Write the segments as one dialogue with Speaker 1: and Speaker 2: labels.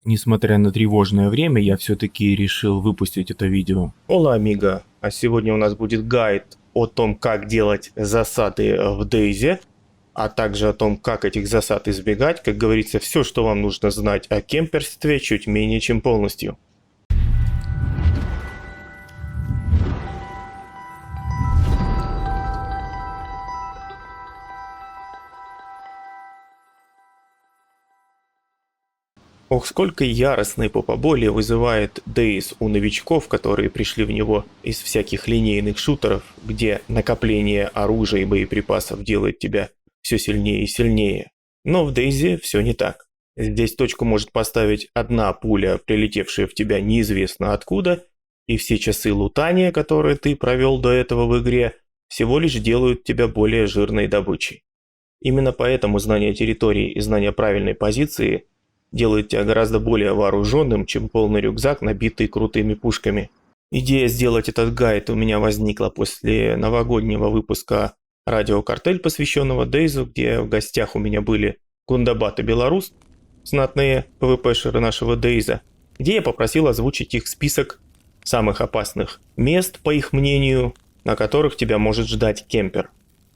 Speaker 1: Несмотря на тревожное время, я все-таки решил выпустить это видео.
Speaker 2: Ола, амиго! А сегодня у нас будет гайд о том, как делать засады в Дейзе, а также о том, как этих засад избегать. Как говорится, все, что вам нужно знать о кемперстве, чуть менее чем полностью. Ох, сколько яростной попоболи вызывает Дейз у новичков, которые пришли в него из всяких линейных шутеров, где накопление оружия и боеприпасов делает тебя все сильнее и сильнее. Но в Дейзе все не так. Здесь точку может поставить одна пуля, прилетевшая в тебя неизвестно откуда, и все часы лутания, которые ты провел до этого в игре, всего лишь делают тебя более жирной добычей. Именно поэтому знание территории и знание правильной позиции – делает тебя гораздо более вооруженным, чем полный рюкзак, набитый крутыми пушками. Идея сделать этот гайд у меня возникла после новогоднего выпуска «Радио Картель», посвященного Дейзу, где в гостях у меня были Гундабат и Беларус, знатные ПВПшеры нашего Дейза, где я попросил озвучить их список самых опасных мест, по их мнению, на которых тебя может ждать кемпер.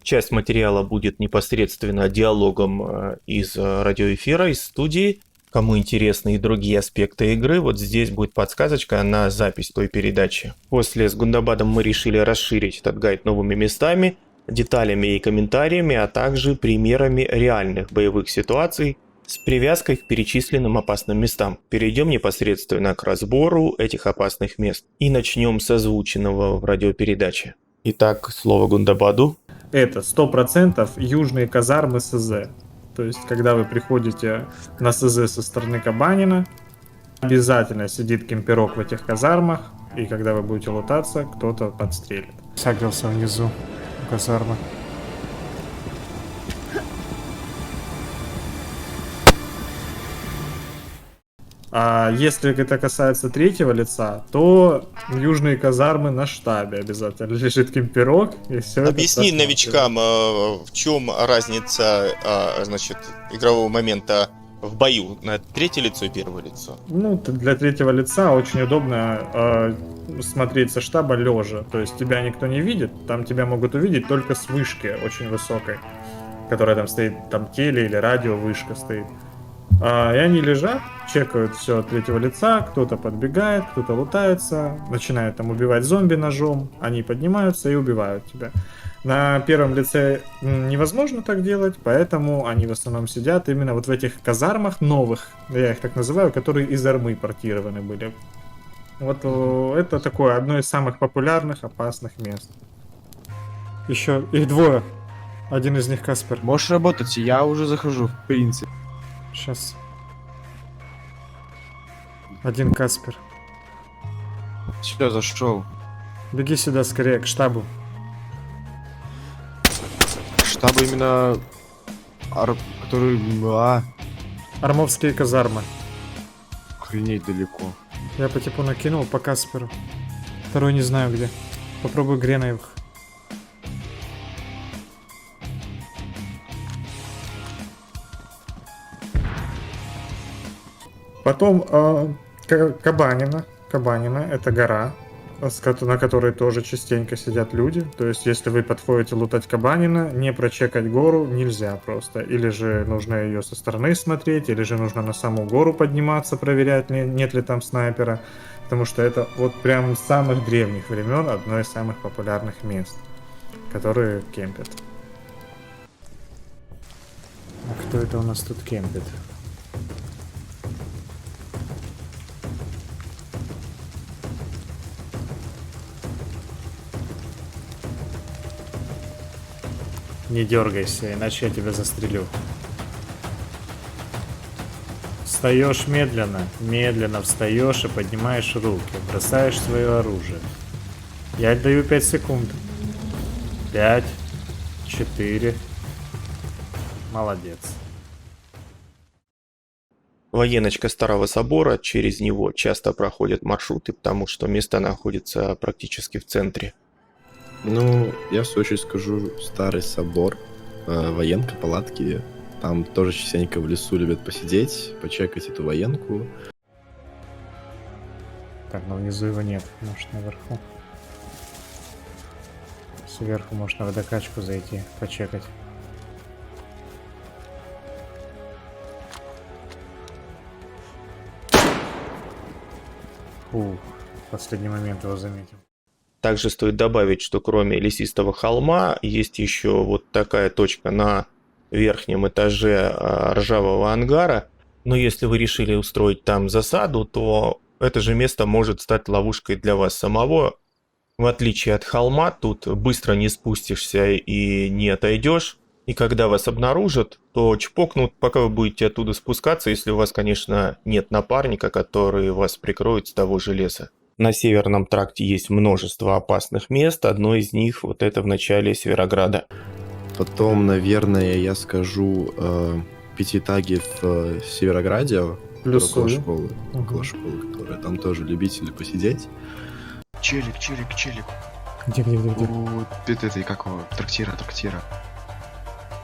Speaker 2: Часть материала будет непосредственно диалогом из радиоэфира, из студии. Кому интересны и другие аспекты игры, вот здесь будет подсказочка на запись той передачи. После с Гундабадом мы решили расширить этот гайд новыми местами, деталями и комментариями, а также примерами реальных боевых ситуаций с привязкой к перечисленным опасным местам. Перейдем непосредственно к разбору этих опасных мест и начнем с озвученного в радиопередаче. Итак, слово Гундабаду.
Speaker 3: Это 100% южные казармы СЗ. То есть, когда вы приходите на СЗ со стороны Кабанина, обязательно сидит кемперок в этих казармах, и когда вы будете лутаться, кто-то подстрелит. Сагрился внизу у казармы. А если это касается третьего лица, то южные казармы на штабе обязательно лежит кемперок, и все.
Speaker 4: Объясни новичкам, в чем разница, значит, игрового момента в бою на третье лицо и первое лицо.
Speaker 3: Ну, для третьего лица очень удобно смотреть со штаба лежа. То есть тебя никто не видит, там тебя могут увидеть только с вышки очень высокой, которая там стоит, там теле или радио вышка стоит. И они лежат, чекают все от третьего лица, кто-то подбегает, кто-то лутается, начинает там убивать зомби ножом, они поднимаются и убивают тебя. На первом лице невозможно так делать, поэтому они в основном сидят именно вот в этих казармах новых, я их так называю, которые из армы портированы были. Вот это такое одно из самых популярных, опасных мест. Еще их двое. Один из них Каспер.
Speaker 5: Можешь работать, я уже захожу, в принципе.
Speaker 3: Сейчас. Один Каспер.
Speaker 5: Все, зашел.
Speaker 3: Беги сюда скорее, к штабу.
Speaker 5: Штаб именно... который...
Speaker 3: Армовские казармы.
Speaker 5: Охренеть далеко.
Speaker 3: Я по типу накинул по Касперу. Второй не знаю где. Попробую Грена их. Потом Кабанина. Кабанина это гора, на которой тоже частенько сидят люди. То есть, если вы подходите лутать Кабанина, не прочекать гору нельзя просто. Или же нужно ее со стороны смотреть, или же нужно на саму гору подниматься, проверять, нет ли там снайпера. Потому что это вот прям с самых древних времен одно из самых популярных мест, которые кемпят. А кто это у нас тут кемпит? Не дергайся, иначе я тебя застрелю. Встаешь медленно, медленно встаешь и поднимаешь руки, бросаешь свое оружие. Я отдаю 5 секунд. 5, 4. Молодец.
Speaker 2: Военочка Старого Собора, через него часто проходят маршруты, потому что место находится практически в центре.
Speaker 6: Ну, я в свою очередь скажу Старый Собор, военка, палатки. Там тоже частенько в лесу любят посидеть, почекать эту военку.
Speaker 3: Так, но внизу его нет. Может, наверху. Сверху можно в водокачку зайти, почекать. Фу, в последний момент его заметил.
Speaker 2: Также стоит добавить, что кроме лесистого холма есть еще вот такая точка на верхнем этаже ржавого ангара. Но если вы решили устроить там засаду, то это же место может стать ловушкой для вас самого. В отличие от холма, тут быстро не спустишься и не отойдешь. И когда вас обнаружат, то чпокнут, пока вы будете оттуда спускаться, если у вас, конечно, нет напарника, который вас прикроет с того же леса. На Северном тракте есть множество опасных мест, одно из них вот это в начале Северограда.
Speaker 6: Потом, наверное, я скажу пятиэтаги в Северограде, около
Speaker 3: Плюсую.
Speaker 6: школы, которая там тоже любители посидеть.
Speaker 5: Челик.
Speaker 3: Где?
Speaker 5: У этой, как его, трактира.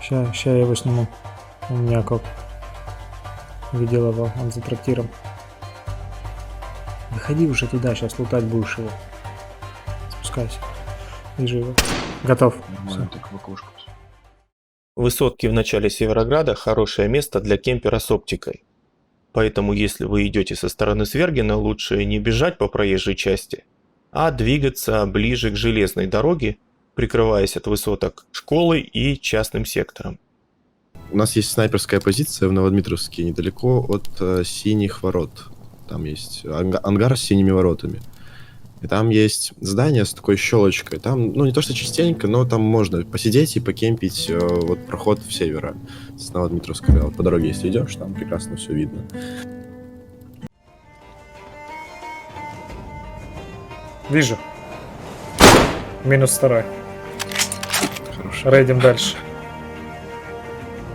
Speaker 3: Ща я его сниму. У меня как. Видел его, он за трактиром. Выходи уже туда, сейчас лутать будешь его. Спускайся. Вижу его. Готов. Всё.
Speaker 5: Так в окошко.
Speaker 2: Высотки в начале Северограда – хорошее место для кемпера с оптикой. Поэтому, если вы идете со стороны Свергина, лучше не бежать по проезжей части, а двигаться ближе к железной дороге, прикрываясь от высоток школы и частным сектором.
Speaker 6: У нас есть снайперская позиция в Новодмитровске, недалеко от Синих ворот. Там есть ангар с синими воротами. И там есть здание с такой щелочкой. Там, ну, не то что частенько, но там можно посидеть и покемпить вот проход в севера с Новодмитровска. Вот по дороге, если идешь, там прекрасно все видно.
Speaker 3: Вижу. Минус второй.
Speaker 6: Хорошо.
Speaker 3: Рейдим дальше.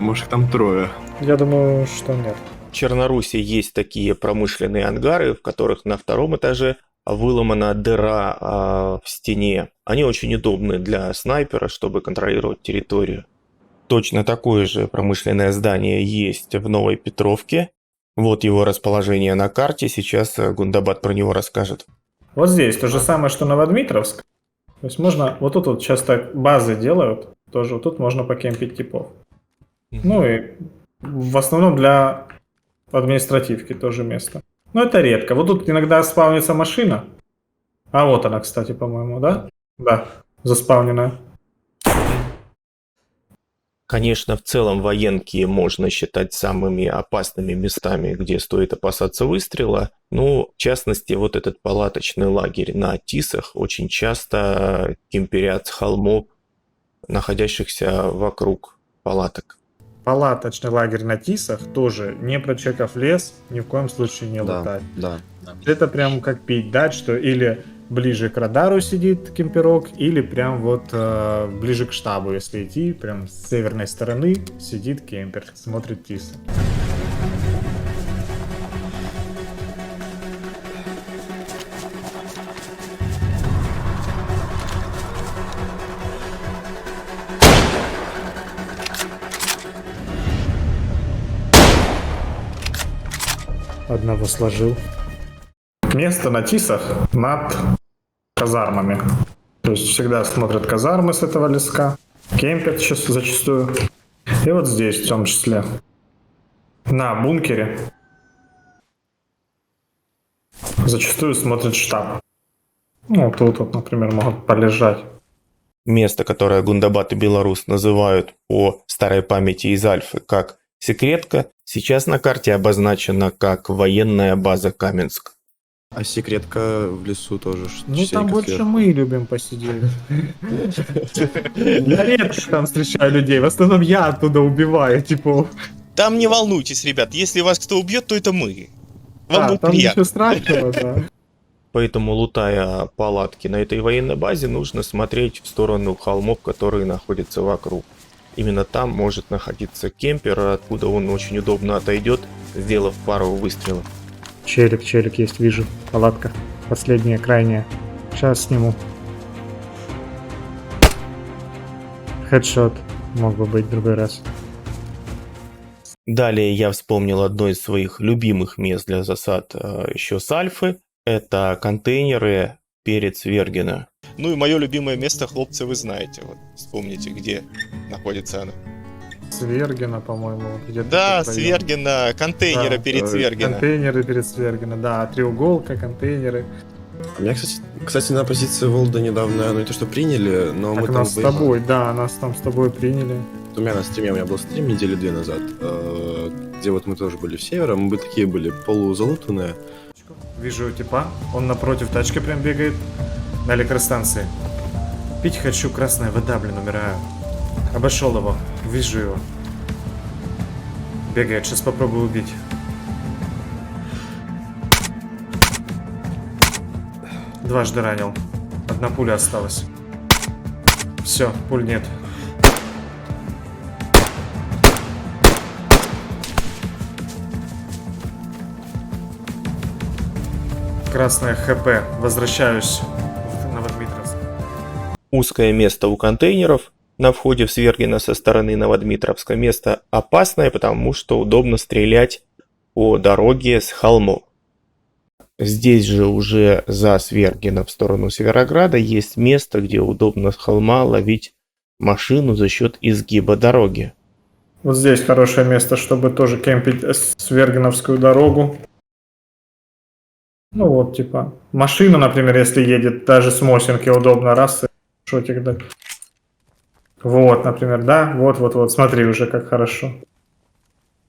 Speaker 6: Может, их там трое.
Speaker 3: Я думаю, что нет.
Speaker 2: В Черноруссии есть такие промышленные ангары, в которых на втором этаже выломана дыра в стене. Они очень удобны для снайпера, чтобы контролировать территорию. Точно такое же промышленное здание есть в Новой Петровке. Вот его расположение на карте. Сейчас Гундабад про него расскажет.
Speaker 3: Вот здесь то же самое, что Новодмитровск. То есть можно... Вот тут вот часто базы делают. Тоже вот тут можно покемпить типов. Ну и в основном для административки тоже место. Но это редко. Вот тут иногда спавнится машина. А вот она, кстати, по-моему, да? Да, заспавненная.
Speaker 2: Конечно, в целом военки можно считать самыми опасными местами, где стоит опасаться выстрела. Ну, в частности, вот этот палаточный лагерь на Тисах очень часто кемперят с холмов, находящихся вокруг палаток.
Speaker 3: Палаточный лагерь на Тисах тоже, не прочекав лес, ни в коем случае не лутать.
Speaker 6: Да.
Speaker 3: Это прям как пить дать, что или ближе к радару сидит кемперок, или прям вот ближе к штабу, если идти, прям с северной стороны сидит кемпер, смотрит Тисы. Одного сложил. Место на Тисах над казармами. То есть всегда смотрят казармы с этого леска. Кемпят сейчас зачастую. И вот здесь в том числе. На бункере. Зачастую смотрят штаб. Ну, тут вот, например, могут полежать.
Speaker 2: Место, которое Гундабад и Беларус называют по старой памяти из Альфы как секретка, сейчас на карте обозначена как военная база Каменск.
Speaker 6: А секретка в лесу тоже.
Speaker 3: Ну, там больше мы любим посидеть. Я редко там встречаю людей. В основном я оттуда убиваю, типа.
Speaker 4: Там не волнуйтесь, ребят, если вас кто убьет, то это мы. Вам будет
Speaker 3: Там
Speaker 4: приятно.
Speaker 3: ничего страшного, да.
Speaker 2: Поэтому, лутая палатки на этой военной базе, нужно смотреть в сторону холмов, которые находятся вокруг. Именно там может находиться кемпер, откуда он очень удобно отойдет, сделав пару выстрелов.
Speaker 3: Челик есть, вижу. Палатка. Последняя, крайняя. Сейчас сниму. Хедшот. Мог бы быть в другой раз.
Speaker 2: Далее я вспомнил одно из своих любимых мест для засад еще с Альфы. Это контейнеры перед Свергина.
Speaker 4: Ну и мое любимое место, хлопцы, вы знаете. Вот вспомните, где находится оно.
Speaker 3: Свергина, по-моему, вот где-то.
Speaker 4: Да,
Speaker 3: тут район.
Speaker 4: Свергина, контейнеры
Speaker 3: Да,
Speaker 4: перед Свергина.
Speaker 3: Контейнеры перед Свергина, да, треуголка, контейнеры.
Speaker 6: Меня, кстати, на позиции Волда недавно, ну не то что приняли, но мы
Speaker 3: Так
Speaker 6: там
Speaker 3: нас с
Speaker 6: были.
Speaker 3: тобой, да, нас там с тобой приняли.
Speaker 6: У меня на стриме, у меня был стрим недели 2 назад, где вот мы тоже были в севере, мы такие были полузалутанные.
Speaker 3: Вижу типа, он напротив тачки прям бегает на электростанции. Пить хочу, красная вода, блин, умираю. Обошел его, вижу его. Бегает, сейчас попробую убить. Дважды ранил. Одна пуля осталась. Все, пуль нет. Красная ХП. Возвращаюсь в Новодмитровск.
Speaker 2: Узкое место у контейнеров на входе в Свергино со стороны Новодмитровска. Место опасное, потому что удобно стрелять по дороге с холмов. Здесь же уже за Свергино в сторону Северограда есть место, где удобно с холма ловить машину за счет изгиба дороги.
Speaker 3: Вот здесь хорошее место, чтобы тоже кемпить Свергиновскую дорогу. Ну вот, типа, машина, например, если едет, даже с Мосинки удобно, раз, и шотик дать. Вот, например, да, вот, смотри уже как хорошо.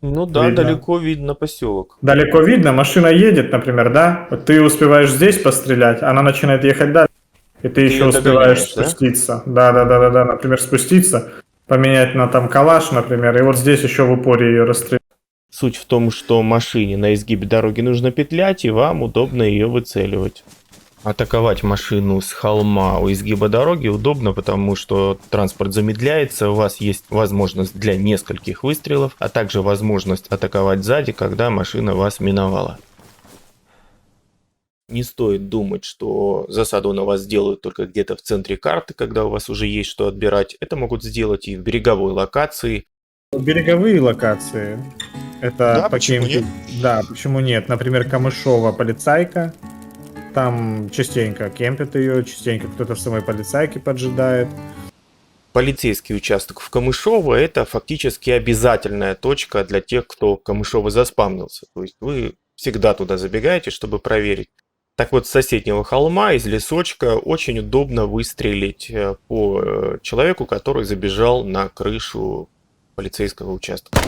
Speaker 2: Ну да,
Speaker 3: Видно.
Speaker 2: далеко видно поселок.
Speaker 3: Далеко видно, машина едет, например, да, вот ты успеваешь здесь пострелять, она начинает ехать дальше, и ты еще
Speaker 2: её
Speaker 3: успеваешь
Speaker 2: догоняешь, да?
Speaker 3: спуститься. Да, например, спуститься, поменять на там калаш, например, и вот здесь еще в упоре ее расстрелять.
Speaker 2: Суть в том, что машине на изгибе дороги нужно петлять, и вам удобно ее выцеливать. Атаковать машину с холма у изгиба дороги удобно, потому что транспорт замедляется, у вас есть возможность для нескольких выстрелов, а также возможность атаковать сзади, когда машина вас миновала. Не стоит думать, что засаду на вас сделают только где-то в центре карты, когда у вас уже есть что отбирать. Это могут сделать и в береговой локации.
Speaker 3: Береговые локации. Это
Speaker 4: Да, почему нет?
Speaker 3: Да, почему нет? Например, Камышова полицайка. Там частенько кемпят ее, частенько кто-то в самой полицайке поджидает.
Speaker 2: Полицейский участок в Камышово – это фактически обязательная точка для тех, кто в Камышово заспамнился. То есть вы всегда туда забегаете, чтобы проверить. Так вот, с соседнего холма, из лесочка, очень удобно выстрелить по человеку, который забежал на крышу полицейского участка.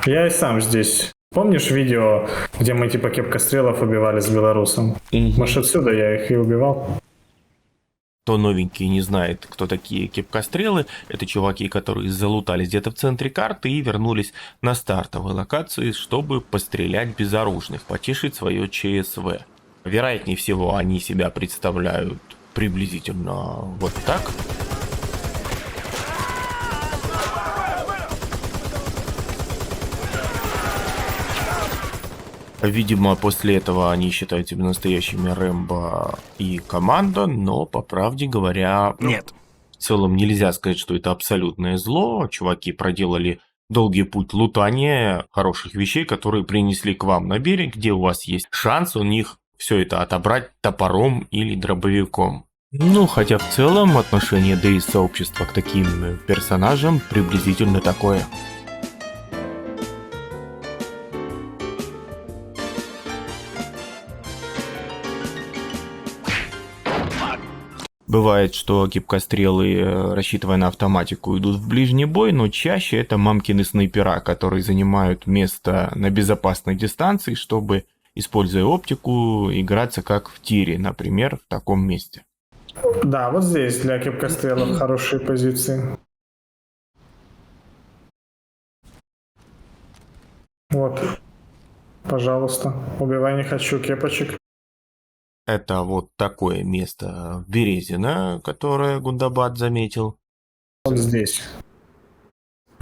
Speaker 3: Я и сам здесь. Помнишь видео, где мы типа кепкострелов убивали с белорусом? Может, отсюда я их и убивал?
Speaker 1: Кто новенький не знает, кто такие кепкострелы, это чуваки, которые залутались где-то в центре карты и вернулись на стартовые локации, чтобы пострелять безоружных, потешить свое ЧСВ. Вероятнее всего, они себя представляют приблизительно вот так. Видимо, после этого они считают себя настоящими Рэмбо и команда, но, по правде говоря, нет. В целом нельзя сказать, что это абсолютное зло. Чуваки проделали долгий путь лутания хороших вещей, которые принесли к вам на берег, где у вас есть шанс у них все это отобрать топором или дробовиком. Ну, хотя в целом отношение ДС сообщества к таким персонажам приблизительно такое. Бывает, что кипкострелы, рассчитывая на автоматику, идут в ближний бой, но чаще это мамкины снайпера, которые занимают место на безопасной дистанции, чтобы, используя оптику, играться как в тире, например, в таком месте.
Speaker 3: Да, вот здесь для кепкострелов хорошие позиции. Вот, пожалуйста, убивай не хочу кепочек.
Speaker 1: Это вот такое место в Березино, которое Гундабад заметил.
Speaker 3: Вот здесь.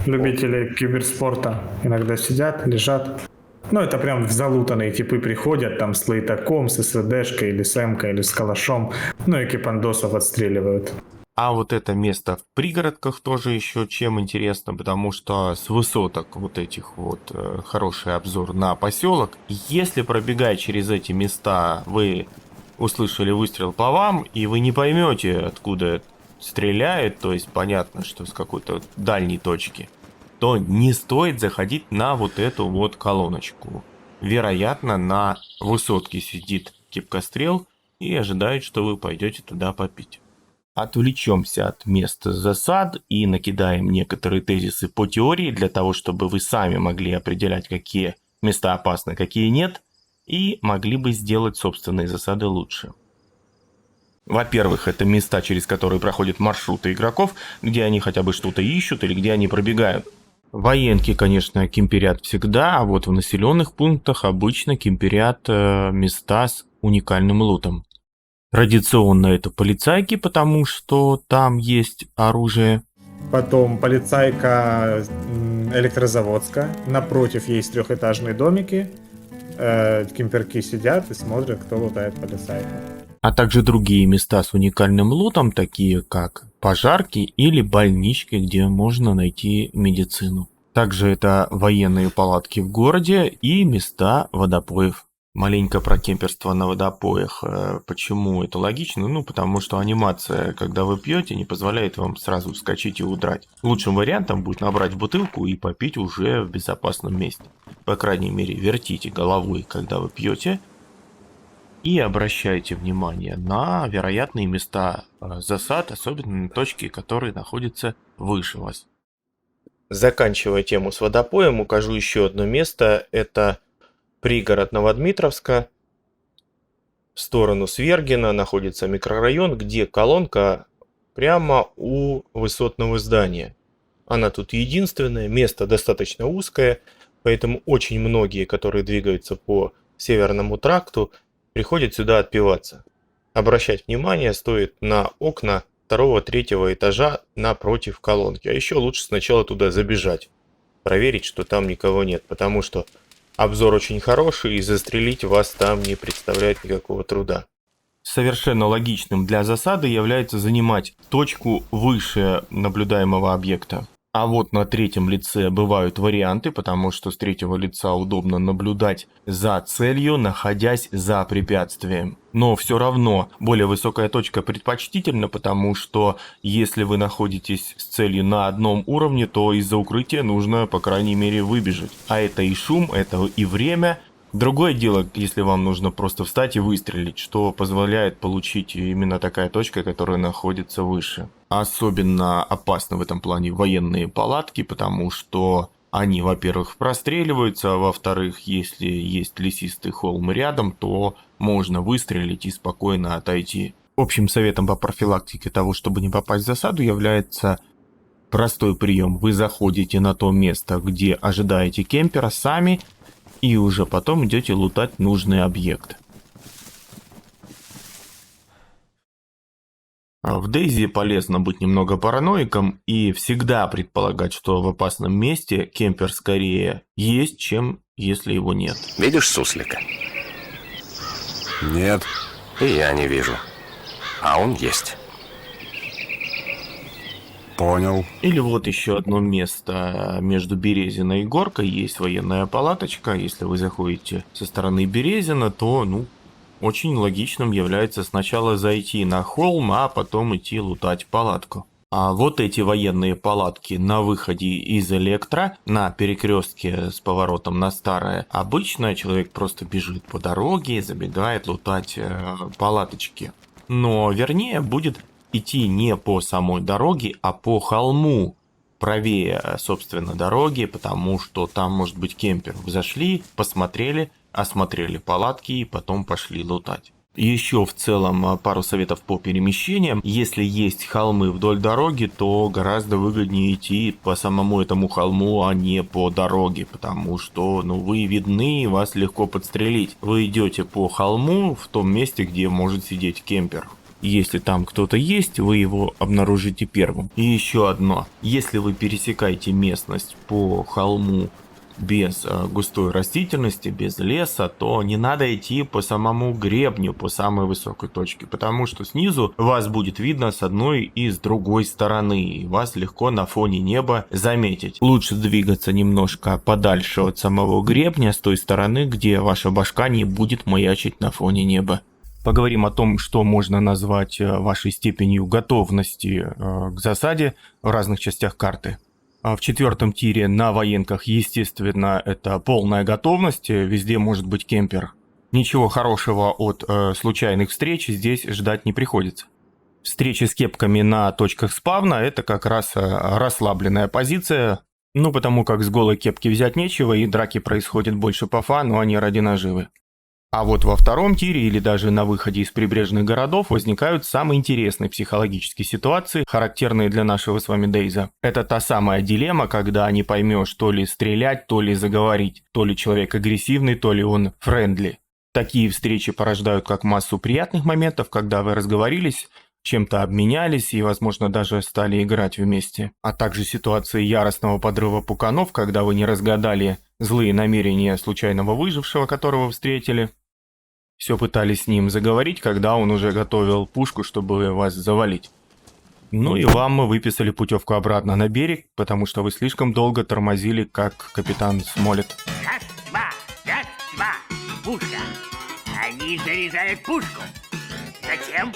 Speaker 3: Любители киберспорта иногда сидят, лежат. Ну, это прям в залутанные типы приходят, там с лейтаком, с СВДшкой, или с Эмкой, или с калашом. Ну, и кипандосов отстреливают.
Speaker 1: А вот это место в пригородках тоже еще чем интересно, потому что с высоток вот этих вот хороший обзор на поселок. Если пробегая через эти места, вы услышали выстрел по вам, и вы не поймете, откуда стреляет, то есть понятно, что с какой-то дальней точки, то не стоит заходить на вот эту вот колоночку. Вероятно, на высотке сидит кипкострел и ожидает, что вы пойдете туда попить. Отвлечемся от места засад и накидаем некоторые тезисы по теории для того, чтобы вы сами могли определять, какие места опасны, какие нет, и могли бы сделать собственные засады лучше. Во-первых, это места, через которые проходят маршруты игроков, где они хотя бы что-то ищут или где они пробегают. Военки, конечно, кемперят всегда, а вот в населенных пунктах обычно кемперят места с уникальным лутом. Традиционно это полицайки, потому что там есть оружие.
Speaker 3: Потом полицайка электрозаводская. Напротив есть трехэтажные домики. Кемперки сидят и смотрят, кто лутает полицайку.
Speaker 1: А также другие места с уникальным лутом, такие как пожарки или больнички, где можно найти медицину. Также это военные палатки в городе и места водопоев. Маленько про кемперство на водопоях. Почему это логично? Ну, потому что анимация, когда вы пьете, не позволяет вам сразу вскочить и удрать. Лучшим вариантом будет набрать бутылку и попить уже в безопасном месте. По крайней мере, вертите головой, когда вы пьете. И обращайте внимание на вероятные места засад, особенно на точки, которые находятся выше вас.
Speaker 2: Заканчивая тему с водопоем, укажу еще одно место. Это пригород Новодмитровска. В сторону Свергина находится микрорайон, где колонка прямо у высотного здания. Она тут единственная, место достаточно узкое, поэтому очень многие, которые двигаются по Северному тракту, приходят сюда отпиваться. Обращать внимание стоит на окна 2-3 этажа напротив колонки. А еще лучше сначала туда забежать, проверить, что там никого нет, потому что обзор очень хороший, и застрелить вас там не представляет никакого труда.
Speaker 1: Совершенно логичным для засады является занимать точку выше наблюдаемого объекта. А вот на третьем лице бывают варианты, потому что с третьего лица удобно наблюдать за целью, находясь за препятствием. Но все равно более высокая точка предпочтительна, потому что если вы находитесь с целью на одном уровне, то из-за укрытия нужно, по крайней мере, выбежать. А это и шум, это и время. Другое дело, если вам нужно просто встать и выстрелить, что позволяет получить именно такая точка, которая находится выше. Особенно опасны в этом плане военные палатки, потому что они, во-первых, простреливаются, а во-вторых, если есть лесистый холм рядом, то можно выстрелить и спокойно отойти. Общим советом по профилактике того, чтобы не попасть в засаду, является простой прием. Вы заходите на то место, где ожидаете кемпера сами, и уже потом идете лутать нужный объект. В DayZ полезно быть немного параноиком и всегда предполагать, что в опасном месте кемпер скорее есть, чем если его нет.
Speaker 7: Видишь суслика?
Speaker 8: Нет.
Speaker 7: И я не вижу. А он есть.
Speaker 8: Понял.
Speaker 1: Или вот еще одно место между Березиной и Горкой есть военная палаточка. Если вы заходите со стороны Березина, то, очень логичным является сначала зайти на холм, а потом идти лутать палатку. А вот эти военные палатки на выходе из Электро, на перекрестке с поворотом на Старое, обычно человек просто бежит по дороге, забегает лутать палаточки. Но вернее будет идти не по самой дороге, а по холму, правее, собственно, дороги, потому что там может быть кемпер. Вы зашли, посмотрели, осмотрели палатки и потом пошли лутать. Еще в целом пару советов по перемещениям. Если есть холмы вдоль дороги, то гораздо выгоднее идти по самому этому холму, а не по дороге, потому что вы видны, вас легко подстрелить. Вы идете по холму в том месте, где может сидеть кемпер. Если там кто-то есть, вы его обнаружите первым. И еще одно. Если вы пересекаете местность по холму без густой растительности, без леса, то не надо идти по самому гребню, по самой высокой точке, потому что снизу вас будет видно с одной и с другой стороны, и вас легко на фоне неба заметить. Лучше двигаться немножко подальше от самого гребня, с той стороны, где ваша башка не будет маячить на фоне неба. Поговорим о том, что можно назвать вашей степенью готовности к засаде в разных частях карты. В 4-м тире на военках, естественно, это полная готовность, везде может быть кемпер. Ничего хорошего от случайных встреч здесь ждать не приходится. Встречи с кепками на точках спавна – это как раз расслабленная позиция, потому как с голой кепки взять нечего и драки происходят больше по фану, а не ради наживы. А вот во 2-м тире или даже на выходе из прибрежных городов возникают самые интересные психологические ситуации, характерные для нашего с вами Дейза. Это та самая дилемма, когда не поймешь, то ли стрелять, то ли заговорить, то ли человек агрессивный, то ли он френдли. Такие встречи порождают как массу приятных моментов, когда вы разговорились, чем-то обменялись и, возможно, даже стали играть вместе. А также ситуации яростного подрыва пуканов, когда вы не разгадали злые намерения случайного выжившего, которого встретили. Все пытались с ним заговорить, когда он уже готовил пушку, чтобы вас завалить. Ну и вам мы выписали путевку обратно на берег, потому что вы слишком долго тормозили, как капитан Смолет.
Speaker 8: Раз-два, пушка. Они заряжают пушку. Зачем?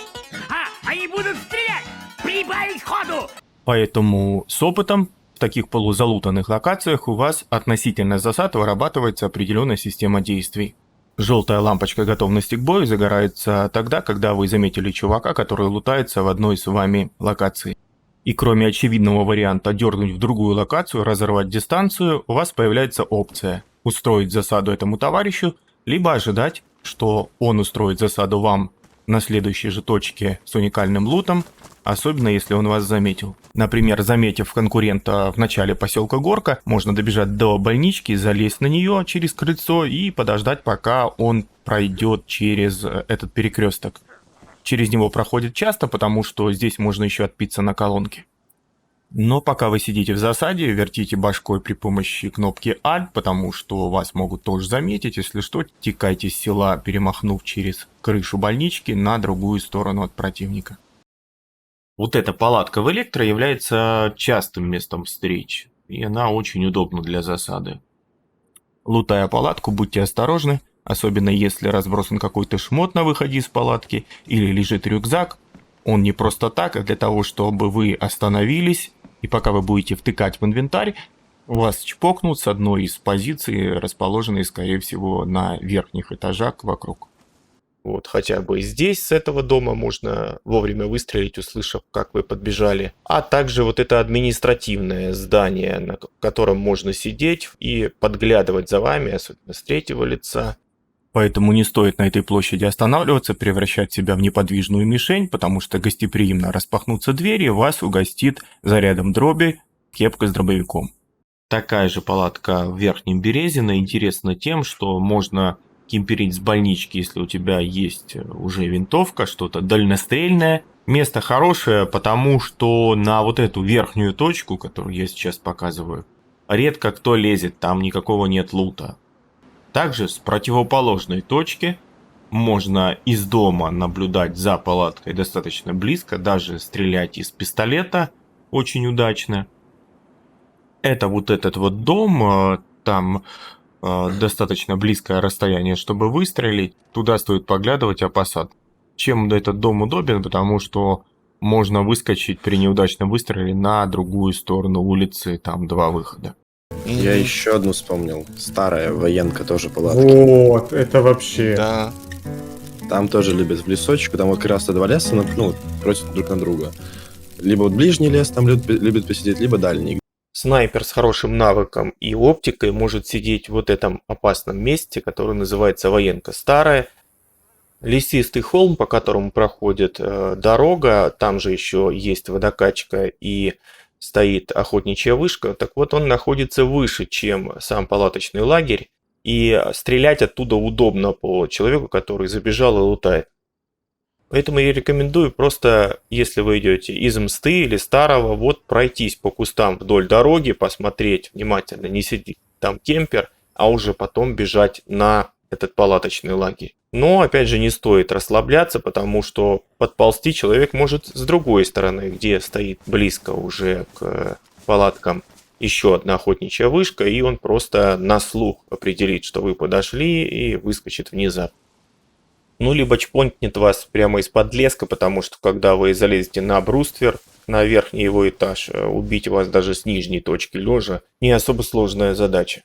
Speaker 8: Они будут стрелять! Прибавить ходу!
Speaker 1: Поэтому с опытом в таких полузалутанных локациях у вас относительно засад вырабатывается определенная система действий. Желтая лампочка готовности к бою загорается тогда, когда вы заметили чувака, который лутается в одной с вами локации. И кроме очевидного варианта дернуть в другую локацию, разорвать дистанцию, у вас появляется опция устроить засаду этому товарищу, либо ожидать, что он устроит засаду вам на следующей же точке с уникальным лутом, особенно если он вас заметил. Например, заметив конкурента в начале поселка Горка, можно добежать до больнички, залезть на нее через крыльцо и подождать, пока он пройдет через этот перекресток. Через него проходит часто, потому что здесь можно еще отпиться на колонке. Но пока вы сидите в засаде, вертите башкой при помощи кнопки Alt, потому что вас могут тоже заметить. Если что, текайте с села, перемахнув через крышу больнички на другую сторону от противника. Вот эта палатка в Электро является частым местом встреч, и она очень удобна для засады. Лутая палатку, будьте осторожны, особенно если разбросан какой-то шмот на выходе из палатки или лежит рюкзак. Он не просто так, а для того, чтобы вы остановились, и пока вы будете втыкать в инвентарь, вас чпокнут с одной из позиций, расположенной, скорее всего, на верхних этажах вокруг.
Speaker 2: Вот, хотя бы здесь, с этого дома, можно вовремя выстрелить, услышав, как вы подбежали. А также вот это административное здание, на котором можно сидеть и подглядывать за вами, особенно с 3-го лица.
Speaker 1: Поэтому не стоит на этой площади останавливаться, превращать себя в неподвижную мишень, потому что гостеприимно распахнутся двери, вас угостит зарядом дроби кепка с дробовиком. Такая же палатка в Верхнем Березино интересна тем, что можно кемперить с больнички, если у тебя есть уже винтовка, что-то дальнострельное. Место хорошее, потому что на вот эту верхнюю точку, которую я сейчас показываю, редко кто лезет, там никакого нет лута. Также с противоположной точки можно из дома наблюдать за палаткой достаточно близко, даже стрелять из пистолета очень удачно. Это вот этот вот дом, там достаточно близкое расстояние, чтобы выстрелить. Туда стоит поглядывать, опасаться. Чем этот дом удобен? Потому что можно выскочить при неудачном выстреле на другую сторону улицы, там 2 выхода.
Speaker 6: Я еще одну вспомнил. Старая военка тоже палатка.
Speaker 3: Вот, это вообще...
Speaker 4: Да.
Speaker 6: Там тоже любят в лесочку, там вот как раз 2 леса, против друг на друга. Либо вот ближний лес там любят посидеть, либо дальний.
Speaker 2: Снайпер с хорошим навыком и оптикой может сидеть в вот этом опасном месте, которое называется военка старая. Лесистый холм, по которому проходит дорога, там же еще есть водокачка и стоит охотничья вышка. Так вот, он находится выше, чем сам палаточный лагерь, и стрелять оттуда удобно по человеку, который забежал и лутает. Поэтому я рекомендую просто, если вы идете из Мсты или Старого, вот пройтись по кустам вдоль дороги, посмотреть внимательно, не там кемпер, а уже потом бежать на этот палаточный лагерь. Но, опять же, не стоит расслабляться, потому что подползти человек может с другой стороны, где стоит близко уже к палаткам еще одна охотничья вышка, и он просто на слух определит, что вы подошли, и выскочит внезапно. Ну, либо чпонькнет вас прямо из-под леска, потому что когда вы залезете на бруствер, на верхний его этаж, убить вас даже с нижней точки лежа не особо сложная задача.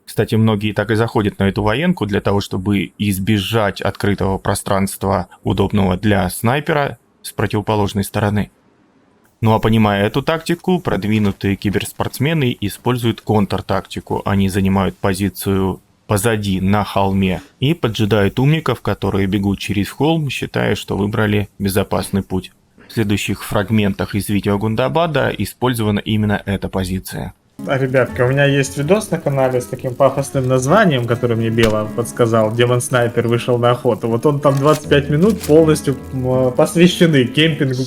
Speaker 1: Кстати, многие так и заходят на эту военку для того, чтобы избежать открытого пространства, удобного для снайпера с противоположной стороны. Ну а понимая эту тактику, продвинутые киберспортсмены используют контртактику. Они занимают позицию позади на холме и поджидают умников, которые бегут через холм, считая, что выбрали безопасный путь. В следующих фрагментах из видео Гундабада использована именно эта позиция.
Speaker 3: Ребятка, у меня есть видос на канале с таким пафосным названием, который мне Бела подсказал. Демон Снайпер вышел на охоту. Вот он там 25 минут полностью посвящены кемпингу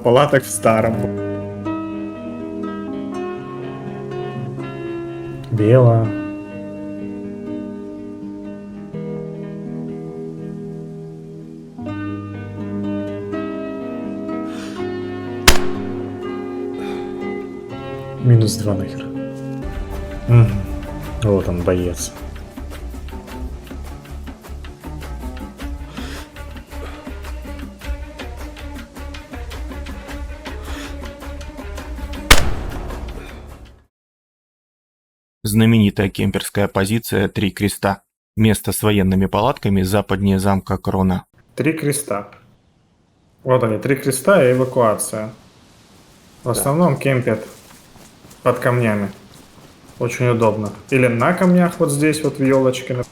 Speaker 3: палаток в старом. Бела. -2 нахер. Вот он, боец.
Speaker 1: Знаменитая кемперская позиция «Три креста». Место с военными палатками западнее замка Крона.
Speaker 3: 3 креста. Вот они, 3 креста и эвакуация. В основном кемпят под камнями. Очень удобно. Или на камнях вот здесь вот в елочке.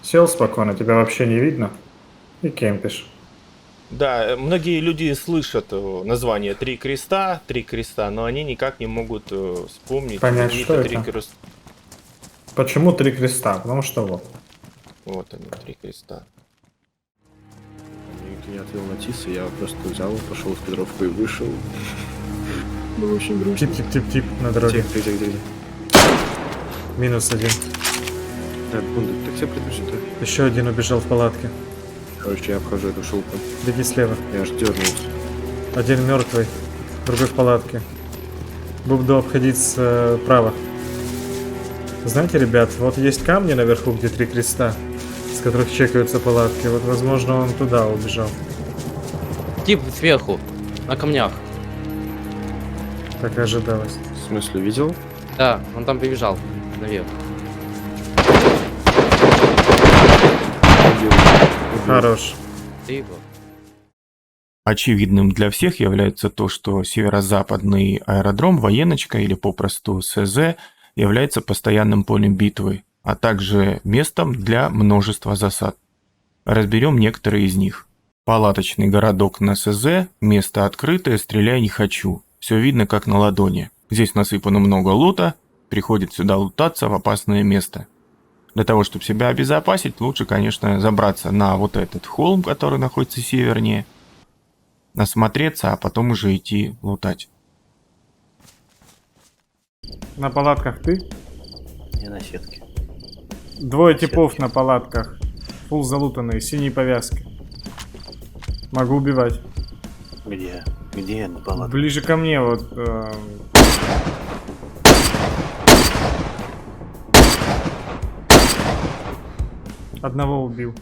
Speaker 3: Сел спокойно, тебя вообще не видно. И кемпишь.
Speaker 2: Да, многие люди слышат название «Три креста», но они никак не могут вспомнить.
Speaker 3: Понять,
Speaker 2: какие-то
Speaker 3: что это?
Speaker 2: 3 креста.
Speaker 3: Почему 3 креста? Потому что вот.
Speaker 2: Вот они, 3 креста.
Speaker 6: Никто не отвел на Тиса, я просто взял, пошел в кадровку и вышел. Было очень грустно.
Speaker 3: Тип на дороге.
Speaker 6: Где?
Speaker 3: -1.
Speaker 6: Бунда, ты все предпочитаю?
Speaker 3: Еще один убежал в палатке.
Speaker 6: Короче, я обхожу эту шелку.
Speaker 3: Беги слева.
Speaker 6: Я аж дернулся.
Speaker 3: Один мертвый, другой в палатке. Буду обходить справа. Знаете, ребят, вот есть камни наверху, где 3 креста, с которых чекаются палатки. Вот, возможно, он туда убежал.
Speaker 9: Тип сверху, на камнях.
Speaker 3: Так и ожидалось.
Speaker 6: В смысле, видел?
Speaker 9: Да, он там побежал наверх.
Speaker 6: Убил.
Speaker 3: Хорош.
Speaker 9: Ты его.
Speaker 1: Очевидным для всех является то, что северо-западный аэродром, военочка или попросту СЗ является постоянным полем битвы, а также местом для множества засад. Разберем некоторые из них. Палаточный городок на СЗ, место открытое, стреляй не хочу. Все видно как на ладони. Здесь насыпано много лута, приходит сюда лутаться в опасное место. Для того, чтобы себя обезопасить, лучше, конечно, забраться на вот этот холм, который находится севернее, осмотреться, а потом уже идти лутать.
Speaker 3: На палатках ты?
Speaker 10: Я на сетке.
Speaker 3: 2 типов на палатках. Фул залутанные, синие повязки. Могу убивать.
Speaker 10: Где? Где на палатке?
Speaker 3: Ближе ко мне, вот. Одного убил.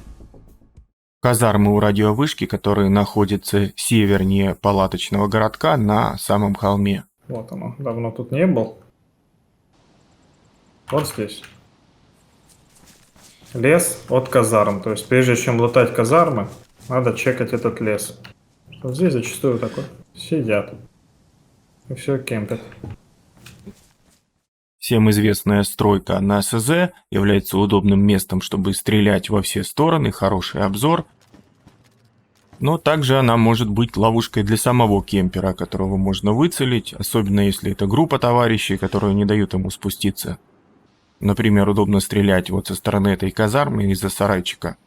Speaker 1: Казармы у радиовышки, которые находятся севернее палаточного городка на самом холме.
Speaker 3: Вот оно. Давно тут не был. Вот здесь. Лес от казарм. То есть, прежде чем лутать казармы, надо чекать этот лес. Вот здесь зачастую такой. Сидят. И все кемпят.
Speaker 1: Всем известная стройка на СЗ является удобным местом, чтобы стрелять во все стороны, хороший обзор. Но также она может быть ловушкой для самого кемпера, которого можно выцелить, особенно если это группа товарищей, которые не дают ему спуститься. Например, удобно стрелять вот со стороны этой казармы из-за сарайчика.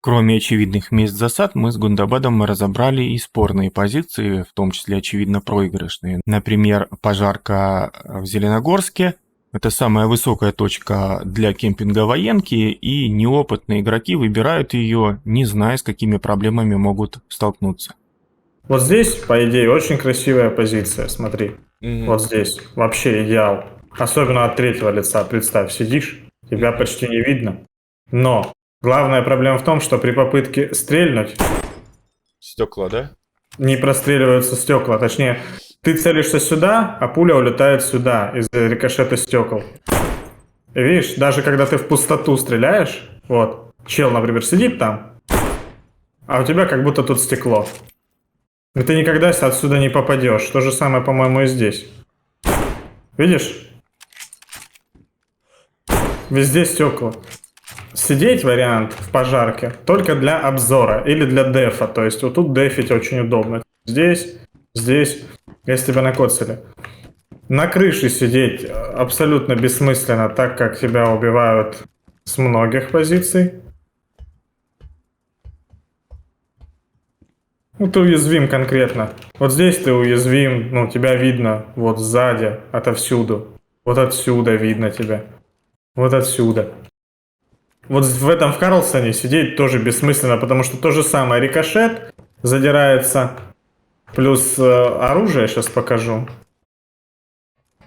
Speaker 1: Кроме очевидных мест засад, мы с Гундабадом разобрали и спорные позиции, в том числе очевидно проигрышные. Например, пожарка в Зеленогорске. Это самая высокая точка для кемпинга военки, и неопытные игроки выбирают ее, не зная, с какими проблемами могут столкнуться.
Speaker 3: Вот здесь, по идее, очень красивая позиция, смотри. Вот здесь. Вообще идеал. Особенно от третьего лица. Представь, сидишь, тебя почти не видно. Но главная проблема в том, что при попытке стрельнуть
Speaker 2: Стекла, да?
Speaker 3: не простреливаются стекла. Точнее, ты целишься сюда, а пуля улетает сюда из-за рикошета стекол. И видишь, даже когда ты в пустоту стреляешь, вот, чел, например, сидит там, а у тебя как будто тут стекло. И ты никогда отсюда не попадешь. То же самое, по-моему, и здесь. Видишь? Везде стекла. Сидеть вариант в пожарке только для обзора или для дефа. То есть вот тут дефить очень удобно. Здесь, если тебя накоцали. На крыше сидеть абсолютно бессмысленно, так как тебя убивают с многих позиций. Ну, ты уязвим конкретно. Вот здесь ты уязвим, ну, тебя видно вот сзади, отовсюду. Вот отсюда видно тебя. Вот отсюда. Вот в этом в Карлсоне сидеть тоже бессмысленно, потому что то же самое. Рикошет задирается, плюс оружие, сейчас покажу.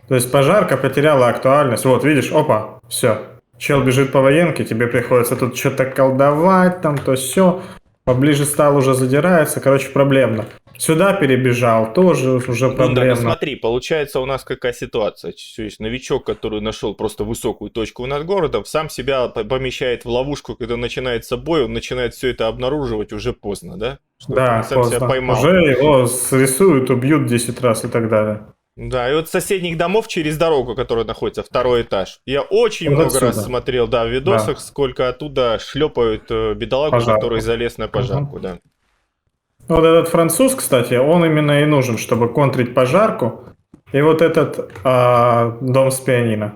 Speaker 3: То есть пожарка потеряла актуальность. Вот, видишь, опа, все. Чел бежит по военке, тебе приходится тут что-то колдовать, там то все. Поближе стал, уже задирается, короче, проблемно. Сюда перебежал, тоже уже проблемно.
Speaker 2: Ну, смотри, получается у нас какая ситуация. То есть новичок, который нашел просто высокую точку над городом, сам себя помещает в ловушку, когда начинается бой, он начинает все это обнаруживать уже поздно, да? Что
Speaker 3: Да,
Speaker 2: сам себя
Speaker 3: поздно.
Speaker 2: поймал.
Speaker 3: Уже его срисуют, убьют 10 раз и так далее.
Speaker 2: Да, и вот с соседних домов через дорогу, которая находится, второй этаж. Я очень
Speaker 3: Вот
Speaker 2: много
Speaker 3: отсюда.
Speaker 2: раз смотрел, да, в видосах,
Speaker 3: Да.
Speaker 2: сколько оттуда шлепают бедолагу,
Speaker 3: Пожарку.
Speaker 2: который залез на пожарку, да.
Speaker 3: Вот этот француз, кстати, он именно и нужен, чтобы контрить пожарку. И вот этот дом с пианино.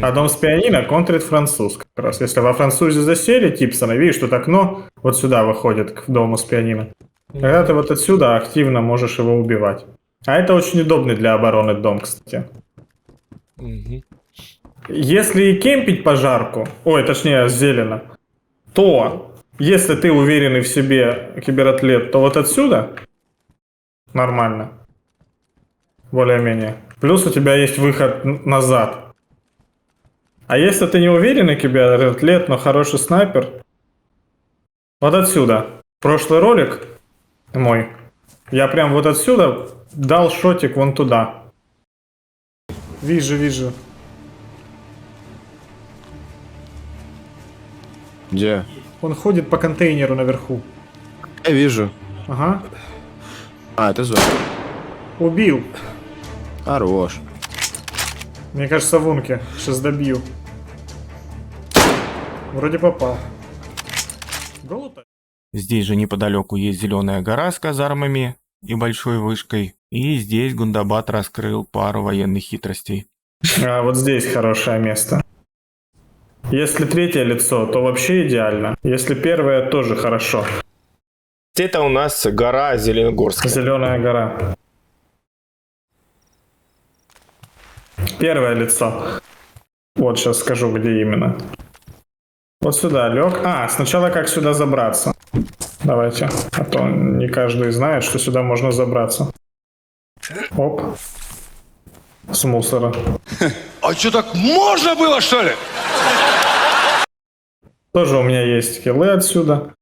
Speaker 3: А дом с пианино контрит француз как раз. Если во французе засели Типсона, видишь, тут окно вот сюда выходит к дому с пианино. Тогда ты вот отсюда активно можешь его убивать. А это очень удобный для обороны дом, кстати. Если и кемпить пожарку, ой, точнее, зелено, то, если ты уверенный в себе кибератлет, то вот отсюда нормально. Более-менее. Плюс у тебя есть выход назад. А если ты не уверенный кибератлет, но хороший снайпер, вот отсюда. Прошлый ролик мой, я прям вот отсюда дал шотик вон туда. Вижу.
Speaker 6: Где?
Speaker 3: Он ходит по контейнеру наверху.
Speaker 6: Я вижу.
Speaker 3: Ага.
Speaker 6: А, это зона.
Speaker 3: Убил.
Speaker 6: Хорош.
Speaker 3: Мне кажется, вунки. Сейчас добью. Вроде попал. Голута.
Speaker 1: Здесь же неподалеку есть зеленая гора с казармами и большой вышкой. И здесь Гундабад раскрыл пару военных хитростей.
Speaker 3: А вот здесь хорошее место. Если третье лицо, то вообще идеально. Если первое, тоже хорошо.
Speaker 2: Это у нас гора Зеленогорская.
Speaker 3: Зеленая гора. Первое лицо. Вот сейчас скажу, где именно. Вот сюда лег. А, сначала как сюда забраться. Давайте. А то не каждый знает, что сюда можно забраться. Оп. С мусора.
Speaker 7: А что, так можно было, что ли?
Speaker 3: Тоже у меня есть киллы отсюда.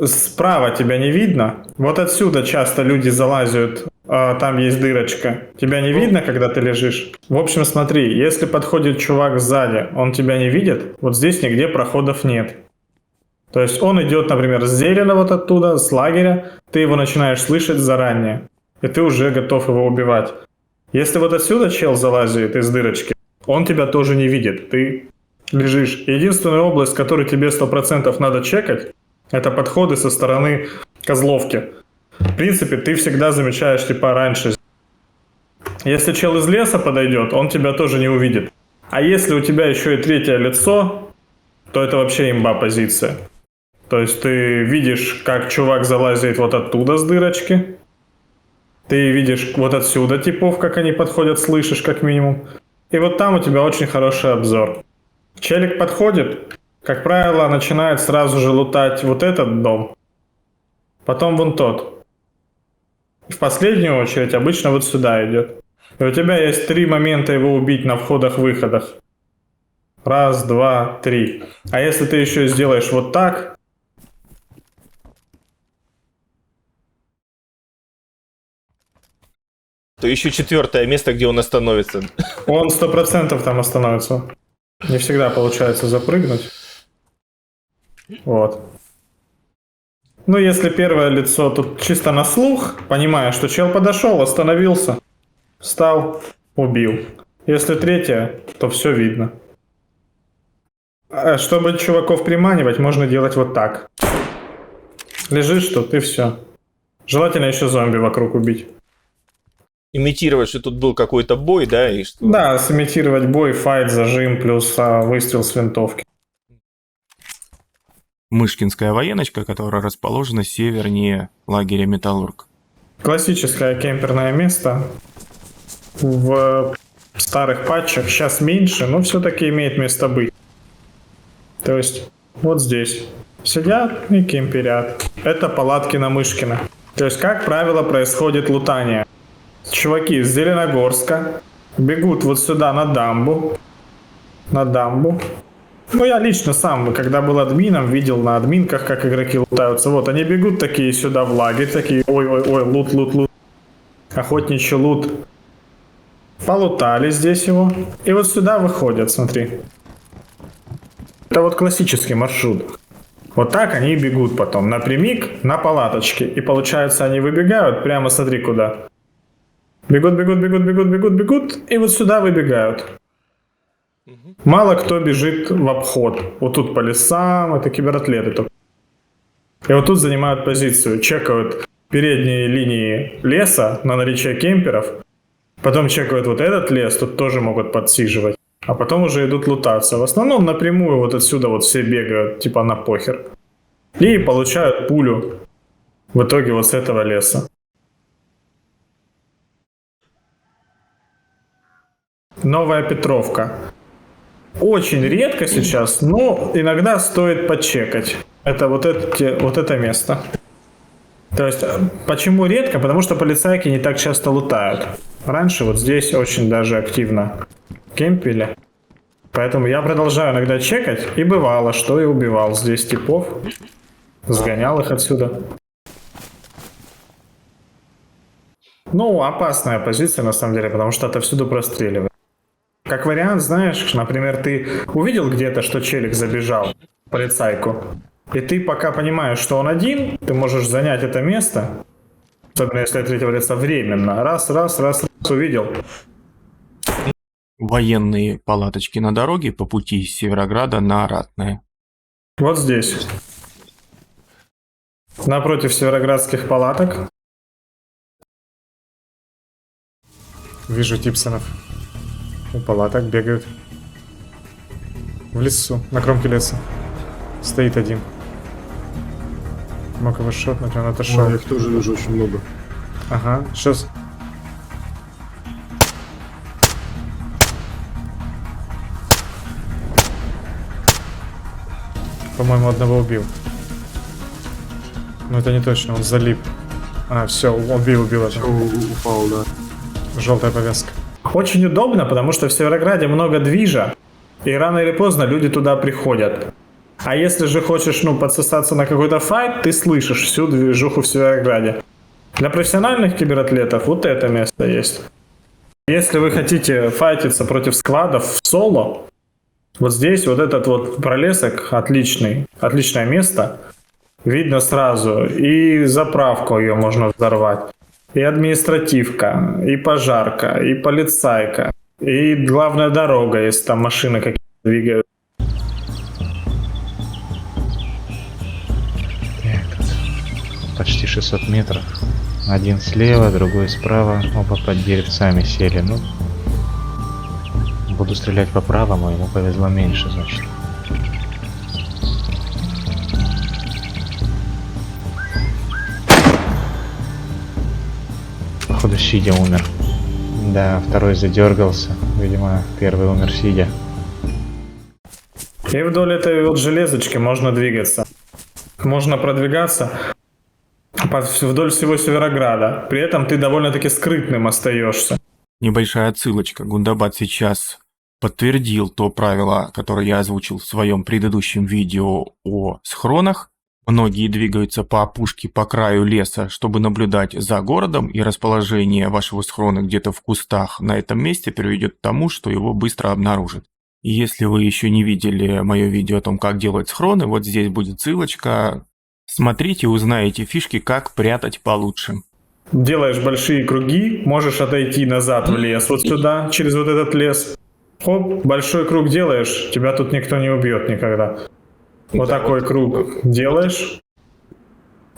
Speaker 3: Справа тебя не видно. Вот отсюда часто люди залазят. Там есть дырочка. Тебя не видно, когда ты лежишь? В общем, смотри, если подходит чувак сзади, он тебя не видит, вот здесь нигде проходов нет. То есть он идет, например, с зелена вот оттуда, с лагеря, ты его начинаешь слышать заранее, и ты уже готов его убивать. Если вот отсюда чел залазит из дырочки, он тебя тоже не видит, ты лежишь. Единственная область, которую тебе 100% надо чекать, это подходы со стороны Козловки. В принципе, ты всегда замечаешь типа раньше. Если чел из леса подойдет, он тебя тоже не увидит. А если у тебя еще и третье лицо, то это вообще имба позиция. То есть ты видишь, как чувак залазит вот оттуда с дырочки. Ты видишь вот отсюда типов, как они подходят, слышишь как минимум. И вот там у тебя очень хороший обзор. Челик подходит, как правило, начинает сразу же лутать вот этот дом. Потом вон тот. В последнюю очередь обычно вот сюда идет. И у тебя есть 3 момента его убить на входах-выходах. 1, 2, 3. А если ты еще сделаешь вот так...
Speaker 2: То еще 4-е место, где он остановится.
Speaker 3: Он 100% там остановится. Не всегда получается запрыгнуть. Вот. Ну, если первое лицо тут чисто на слух, понимая, что чел подошел, остановился, встал, убил. Если третье, то все видно. А чтобы чуваков приманивать, можно делать вот так. Лежишь тут и все. Желательно еще зомби вокруг убить.
Speaker 2: Имитировать, что тут был какой-то бой, да? И что...
Speaker 3: Да, сымитировать бой, файт, зажим, плюс выстрел с винтовки.
Speaker 1: Мышкинская военочка, которая расположена севернее лагеря Металлург.
Speaker 3: Классическое кемперное место. В старых патчах сейчас меньше, но все-таки имеет место быть. То есть вот здесь сидят и кемперят. Это палатки на Мышкина. То есть, как правило, происходит лутание. Чуваки из Зеленогорска бегут вот сюда на дамбу. На дамбу. Ну, я лично сам, когда был админом, видел на админках, как игроки лутаются. Вот, они бегут такие сюда в лагерь, такие, ой-ой-ой, лут. Охотничий лут. Полутали здесь его. И вот сюда выходят, смотри. Это вот классический маршрут. Вот так они бегут потом, напрямик на палаточке. И получается, они выбегают прямо, смотри, куда. Бегут. И вот сюда выбегают. Мало кто бежит в обход. Вот тут по лесам, это кибератлеты. И вот тут занимают позицию. Чекают передние линии леса на наличие кемперов. Потом чекают вот этот лес, тут тоже могут подсиживать. А потом уже идут лутаться. В основном напрямую вот отсюда вот все бегают, типа на похер. И получают пулю в итоге вот с этого леса. Новая Петровка. Очень редко сейчас, но иногда стоит почекать. Это вот это место. То есть, почему редко? Потому что полицайки не так часто лутают. Раньше вот здесь очень даже активно кемпили. Поэтому я продолжаю иногда чекать. И бывало, что и убивал здесь типов. Сгонял их отсюда. Ну, опасная позиция на самом деле, потому что отовсюду простреливает. Как вариант, знаешь, например, ты увидел где-то, что челик забежал в полицайку, и ты пока понимаешь, что он один, ты можешь занять это место, особенно если от третьего лица временно. Раз, увидел.
Speaker 1: Военные палаточки на дороге по пути из Северограда на Ратное.
Speaker 3: Вот здесь. Напротив североградских палаток. Вижу типсонов. У палаток бегают. В лесу, на кромке леса. Стоит один. Мог его шотнуть, он отошел.
Speaker 6: Их тоже вижу очень много.
Speaker 3: Ага, сейчас. По-моему, одного убил. Но это не точно, он залип. А, все, убил это.
Speaker 6: Все, упал, да.
Speaker 3: Желтая повязка. Очень удобно, потому что в Северограде много движа, и рано или поздно люди туда приходят. А если же хочешь, подсосаться на какой-то файт, ты слышишь всю движуху в Северограде. Для профессиональных кибератлетов вот это место есть. Если вы хотите файтиться против складов в соло, вот здесь вот этот вот пролесок отличное место. Видно сразу, и заправку ее можно взорвать, и административка, и пожарка, и полицайка, и главная дорога, если там машины какие-то двигают.
Speaker 11: Почти 600 метров. Один слева, другой справа, оба под деревцами сели. Ну, буду стрелять по правому, ему повезло меньше, значит. сидя умер. Да, второй задергался. Видимо, первый умер сидя.
Speaker 3: И вдоль этой вот железочки можно двигаться. Можно продвигаться вдоль всего Северограда. При этом ты довольно-таки скрытным остаешься.
Speaker 1: Небольшая отсылочка. Гундабад сейчас подтвердил то правило, которое я озвучил в своем предыдущем видео о схронах. Многие двигаются по опушке, по краю леса, чтобы наблюдать за городом, и расположение вашего схрона где-то в кустах на этом месте приведет к тому, что его быстро обнаружат. И если вы еще не видели мое видео о том, как делать схроны, вот здесь будет ссылочка. Смотрите, узнаете фишки, как прятать получше.
Speaker 3: Делаешь большие круги, можешь отойти назад в лес, вот сюда, через вот этот лес. Хоп, большой круг делаешь, тебя тут никто не убьет никогда. Вот такой круг делаешь,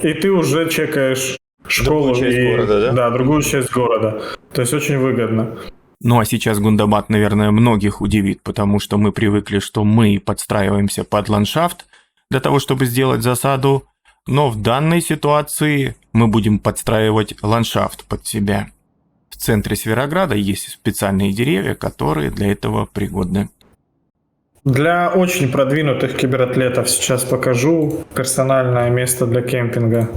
Speaker 3: и ты уже чекаешь школу.
Speaker 4: Другую часть города, да?
Speaker 3: Да, другую часть города. То есть очень выгодно.
Speaker 1: Ну а сейчас Гундабад, наверное, многих удивит, потому что мы привыкли, что мы подстраиваемся под ландшафт для того, чтобы сделать засаду, но в данной ситуации мы будем подстраивать ландшафт под себя. В центре Северограда есть специальные деревья, которые для этого пригодны.
Speaker 3: Для очень продвинутых кибератлетов сейчас покажу персональное место для кемпинга.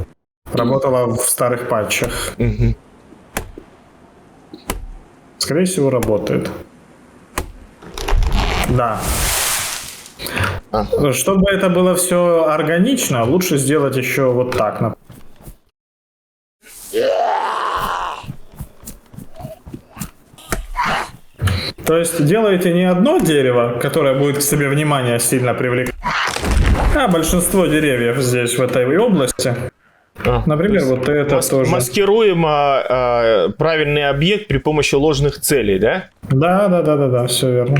Speaker 3: Работала в старых патчах. Скорее всего, работает. Да. Чтобы это было все органично, лучше сделать еще вот так. То есть делаете не одно дерево, которое будет к себе внимание сильно привлекать, а большинство деревьев здесь, в этой области. Например, вот это тоже.
Speaker 2: Маскируем правильный объект при помощи ложных целей, да?
Speaker 3: Да, все верно.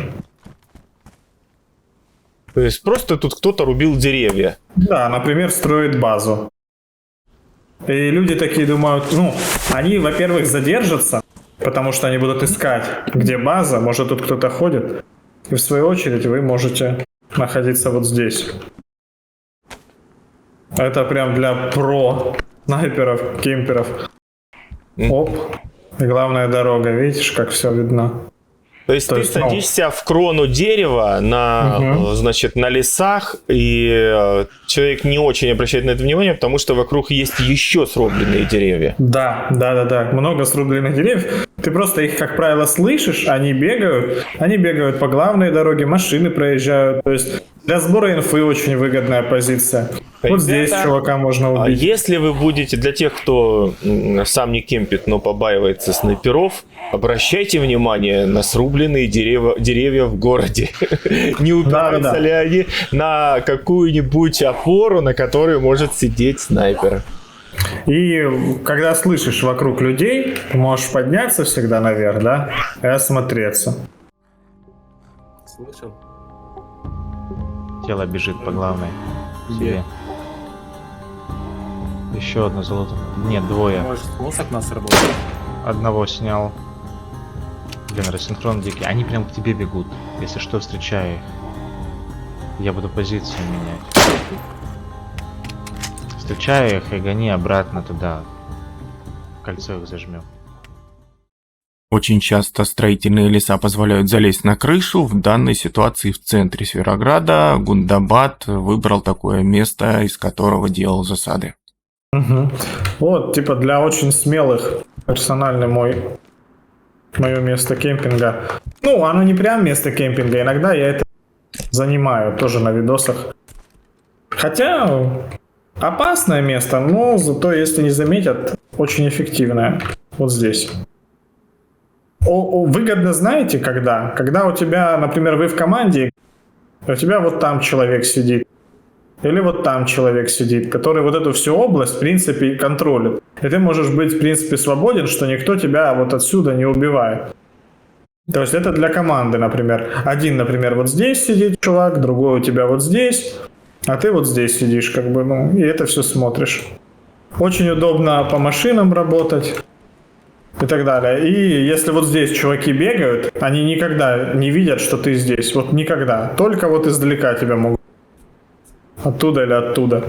Speaker 2: То есть просто тут кто-то рубил деревья.
Speaker 3: Да, например, строит базу. И люди такие думают, они, во-первых, задержатся, потому что они будут искать, где база, может тут кто-то ходит. И в свою очередь вы можете находиться вот здесь. Это прям для про-снайперов, кемперов. Оп. И главная дорога, видишь, как все видно.
Speaker 2: То есть ты садишься в крону дерева значит, на лесах, и человек не очень обращает на это внимание, потому что вокруг есть еще срубленные деревья.
Speaker 3: Да. Много срубленных деревьев. Ты просто их, как правило, слышишь, они бегают по главной дороге, машины проезжают. То есть для сбора инфы очень выгодная позиция.
Speaker 2: Ребята,
Speaker 3: вот здесь чувака можно убить.
Speaker 2: Если вы будете, для тех, кто сам не кемпит, но побаивается снайперов, обращайте внимание на срубленные деревья в городе. Не упираются ли они на какую-нибудь опору, на которой может сидеть снайпер.
Speaker 3: И когда слышишь вокруг людей, ты можешь подняться всегда наверх, да, и осмотреться.
Speaker 9: Слышал?
Speaker 11: Тело бежит по главной себе. Еще одно золото. Нет, двое.
Speaker 9: Может, способ нас работает?
Speaker 11: Одного снял. Блин, рассинхрон дикий. Они прям к тебе бегут. Если что, встречай их. Я буду позицию менять. Встречай их и гони обратно туда. Кольцо их зажмем.
Speaker 1: Очень часто строительные леса позволяют залезть на крышу. В данной ситуации в центре Северограда Гундабад выбрал такое место, из которого делал засады.
Speaker 3: Вот, типа для очень смелых персональный мое место кемпинга. Оно не прям место кемпинга, иногда я это занимаю тоже на видосах. Хотя опасное место, но зато, если не заметят, очень эффективное. Вот здесь. Выгодно знаете, когда? Когда у тебя, например, вы в команде, у тебя вот там человек сидит, или вот там человек сидит, который вот эту всю область, в принципе, контролит. И ты можешь быть, в принципе, свободен, что никто тебя вот отсюда не убивает. То есть это для команды, например. Один, например, вот здесь сидит чувак, другой у тебя вот здесь, а ты вот здесь сидишь, как бы, и это все смотришь. Очень удобно по машинам работать. И так далее. И если вот здесь чуваки бегают, они никогда не видят, что ты здесь. Вот никогда. Только вот издалека тебя могут. Оттуда или оттуда.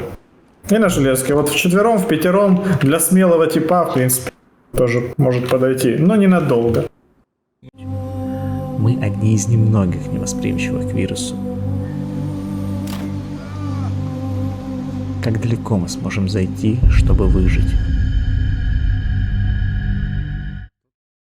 Speaker 3: И на железке. Вот вчетвером, в пятером для смелого типа, в принципе, тоже может подойти, но ненадолго.
Speaker 12: Мы одни из немногих невосприимчивых к вирусу. Как далеко мы сможем зайти, чтобы выжить?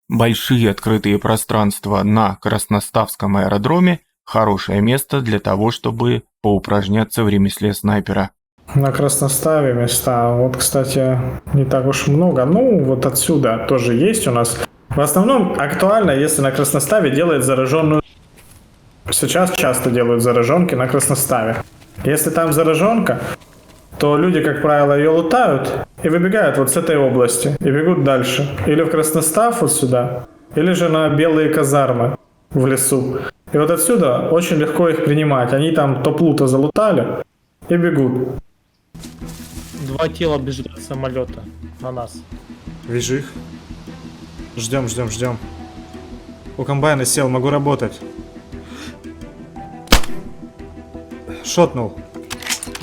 Speaker 1: Большие открытые пространства на Красноставском аэродроме – хорошее место для того, чтобы поупражняться в ремесле снайпера.
Speaker 3: На Красноставе места, вот, кстати, не так уж много. Ну, вот отсюда тоже есть у нас. В основном актуально, если на Красноставе делает зараженную. Сейчас часто делают зараженки на Красноставе. Если там зараженка, то люди, как правило, ее лутают и выбегают вот с этой области и бегут дальше. Или в Красностав вот сюда, или же на белые казармы в лесу. И вот отсюда очень легко их принимать. Они там топ-лута залутали и бегут.
Speaker 13: 2 тела бежит от самолета на нас.
Speaker 3: Вижу их. Ждем. У комбайна сел, могу работать. Шотнул.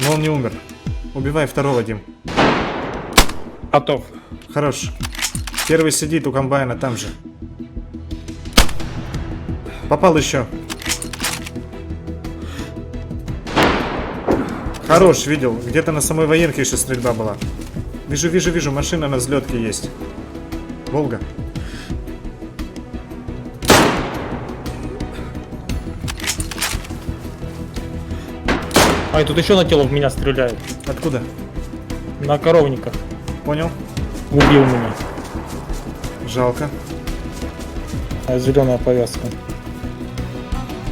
Speaker 3: Но он не умер. Убивай второго, Дим.
Speaker 13: Готов.
Speaker 3: Хорош. Первый сидит у комбайна там же. Попал еще. Хорош, видел. Где-то на самой военке еще стрельба была. Вижу. Машина на взлетке есть. Волга.
Speaker 13: Ай, тут еще на тело в меня стреляет.
Speaker 3: Откуда?
Speaker 13: На коровниках.
Speaker 3: Понял.
Speaker 13: Убил меня.
Speaker 3: Жалко.
Speaker 13: Зеленая повязка.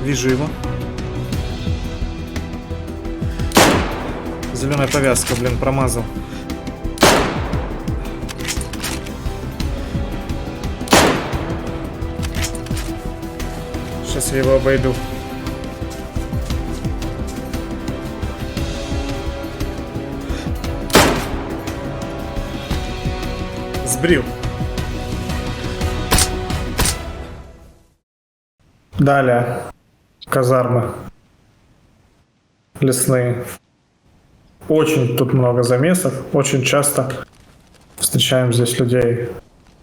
Speaker 3: Вижу его. Зеленая повязка, блин, промазал. Сейчас я его обойду. Сбрил. Далее. Казармы. Лесные. Очень тут много замесов. Очень часто встречаем здесь людей.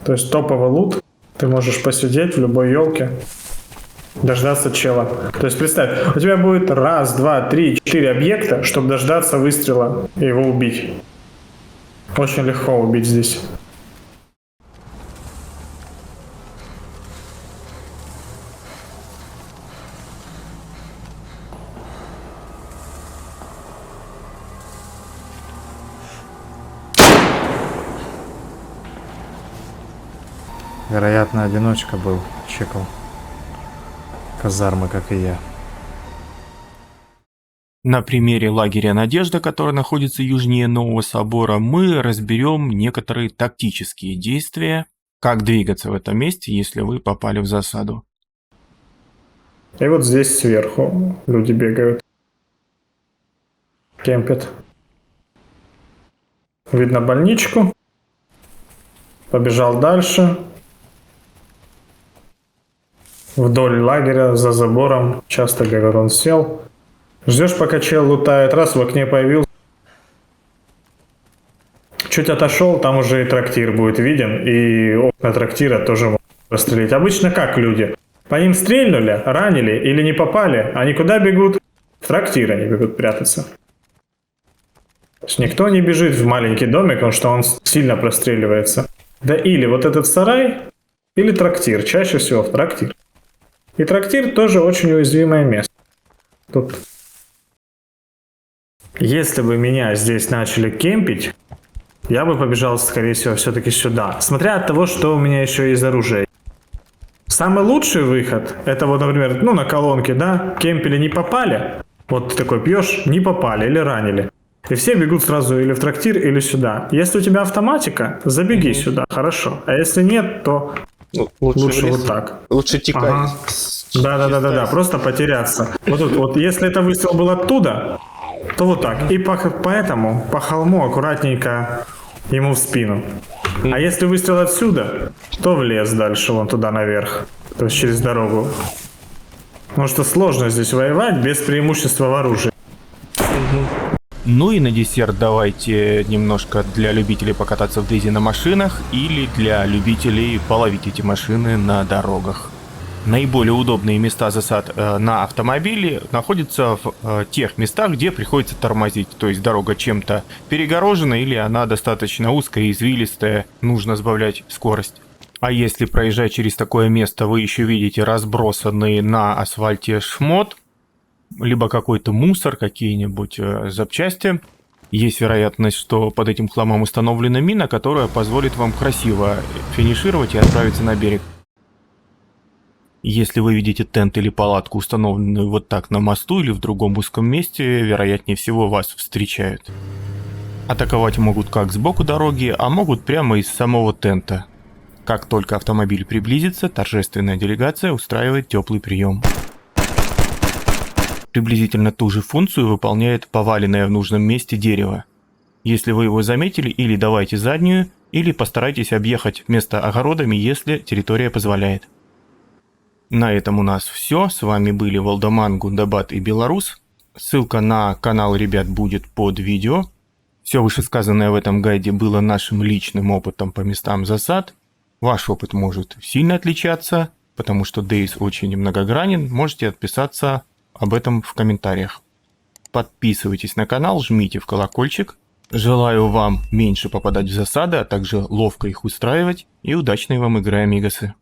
Speaker 3: То есть топовый лут. Ты можешь посидеть в любой елке. Дождаться чела. То есть представь, у тебя будет 1, 2, 3, 4 объекта, чтобы дождаться выстрела и его убить. Очень легко убить здесь.
Speaker 11: Вероятно, одиночка был, чекал казармы, как и я.
Speaker 1: На примере лагеря «Надежда», который находится южнее Нового Собора, мы разберем некоторые тактические действия, как двигаться в этом месте, если вы попали в засаду.
Speaker 3: И вот здесь сверху люди бегают. Кемпят. Видно больничку. Побежал дальше. Вдоль лагеря, за забором. Часто, говорят, он сел. Ждешь, пока чел лутает. Раз, в окне появился. Чуть отошел, там уже и трактир будет виден. И окна трактира тоже можно расстрелить. Обычно как люди? По ним стрельнули, ранили или не попали. Они куда бегут? В трактир они бегут прятаться. То есть никто не бежит в маленький домик, потому что он сильно простреливается. Да или вот этот сарай, или трактир. Чаще всего в трактир. И трактир тоже очень уязвимое место. Тут. Если бы меня здесь начали кемпить, я бы побежал, скорее всего, все-таки сюда. Смотря от того, что у меня еще из оружия. Самый лучший выход, это вот, например, на колонке, да, кемпили не попали. Вот ты такой пьешь, не попали или ранили. И все бегут сразу или в трактир, или сюда. Если у тебя автоматика, забеги сюда, хорошо. А если нет, то лучше вот так.
Speaker 4: Лучше текать.
Speaker 3: Ага. Да, просто потеряться. Вот тут, вот если это выстрел был оттуда, то вот так. И поэтому по холму аккуратненько ему в спину. А если выстрел отсюда, то в лес дальше, вон туда наверх. То есть через дорогу. Потому что сложно здесь воевать без преимущества в оружии.
Speaker 1: Ну и на десерт давайте немножко для любителей покататься в Дейзи на машинах или для любителей половить эти машины на дорогах. Наиболее удобные места засад на автомобиле находятся в тех местах, где приходится тормозить. То есть дорога чем-то перегорожена или она достаточно узкая и извилистая, нужно сбавлять скорость. А если проезжать через такое место, вы еще видите разбросанный на асфальте шмот, либо какой-то мусор, какие-нибудь запчасти, есть вероятность, что под этим хламом установлена мина, которая позволит вам красиво финишировать и отправиться на берег. Если вы видите тент или палатку, установленную вот так на мосту или в другом узком месте, вероятнее всего вас встречают. Атаковать могут как сбоку дороги, а могут прямо из самого тента. Как только автомобиль приблизится, торжественная делегация устраивает теплый прием. Приблизительно ту же функцию выполняет поваленное в нужном месте дерево. Если вы его заметили, или давайте заднюю, или постарайтесь объехать место огородами, если территория позволяет. На этом у нас все. С вами были Валдаман, Гундабат и Беларус. Ссылка на канал ребят будет под видео. Все вышесказанное в этом гайде было нашим личным опытом по местам засад. Ваш опыт может сильно отличаться, потому что Дейз очень многогранен. Можете отписаться об этом в комментариях. Подписывайтесь на канал, жмите в колокольчик. Желаю вам меньше попадать в засады, а также ловко их устраивать. И удачной вам игры, амигосы.